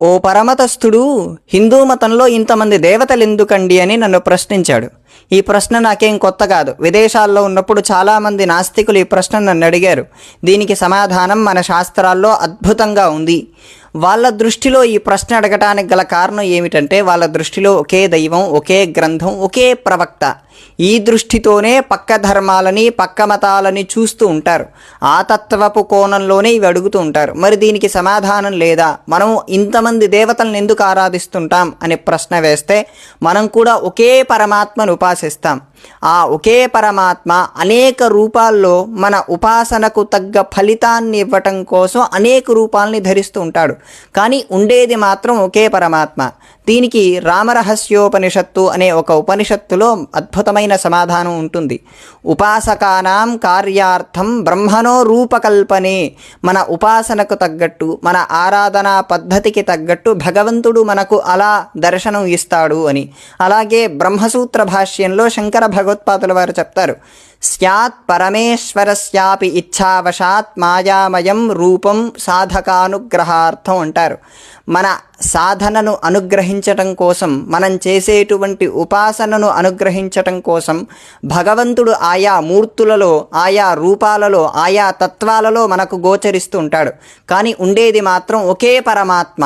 ఓ పరమతస్థుడు, హిందూ మతంలో ఇంతమంది దేవతలు ఎందుకండి అని నన్ను ప్రశ్నించాడు. ఈ ప్రశ్న నాకేం కొత్త కాదు. విదేశాల్లో ఉన్నప్పుడు చాలామంది నాస్తికులు ఈ ప్రశ్న నన్ను అడిగారు. దీనికి సమాధానం మన శాస్త్రాల్లో అద్భుతంగా ఉంది. వాళ్ళ దృష్టిలో ఈ ప్రశ్న అడగటానికి గల కారణం ఏమిటంటే, వాళ్ళ దృష్టిలో ఒకే దైవం, ఒకే గ్రంథం, ఒకే ప్రవక్త. ఈ దృష్టితోనే పక్క ధర్మాలని, పక్క మతాలని చూస్తూ ఉంటారు. ఆ తత్వపు కోణంలోనే ఇవి అడుగుతూ ఉంటారు. మరి దీనికి సమాధానం లేదా? మనం ఇంతమంది దేవతలను ఎందుకు ఆరాధిస్తుంటాం అని ప్రశ్న వేస్తే, మనం కూడా ఒకే పరమాత్మను ఉపాసిస్తాం. ఆ ఒకే పరమాత్మ అనేక రూపాల్లో మన ఉపాసనకు తగ్గ ఫలితాన్ని ఇవ్వటం కోసం అనేక రూపాలని ధరిస్తూ ఉంటాడు. కానీ ఉండేది మాత్రం ఒకే పరమాత్మ. దీనికి రామరహస్యోపనిషత్తు అనే ఒక ఉపనిషత్తులో అద్భుతమైన సమాధానం ఉంటుంది. ఉపాసకానాం కార్యార్థం బ్రహ్మణో రూపకల్పనే. మన ఉపాసనకు తగ్గట్టు, మన ఆరాధనా పద్ధతికి తగ్గట్టు భగవంతుడు మనకు అలా దర్శనం ఇస్తాడు అని. అలాగే బ్రహ్మసూత్ర భాష్యంలో శంకర భగవత్పాదుల వారు చెప్తారు, స్యాత్ పరమేశ్వరస్యాపి ఇచ్ఛావశాత్ మాయామయం రూపం సాధకానుగ్రహార్థం అంటారు. మన సాధనను అనుగ్రహించటం కోసం, మనం చేసేటువంటి ఉపాసనను అనుగ్రహించటం కోసం భగవంతుడు ఆయా మూర్తులలో, ఆయా రూపాలలో, ఆయా తత్వాలలో మనకు గోచరిస్తూ ఉంటాడు. కానీ ఉండేది మాత్రం ఒకే పరమాత్మ.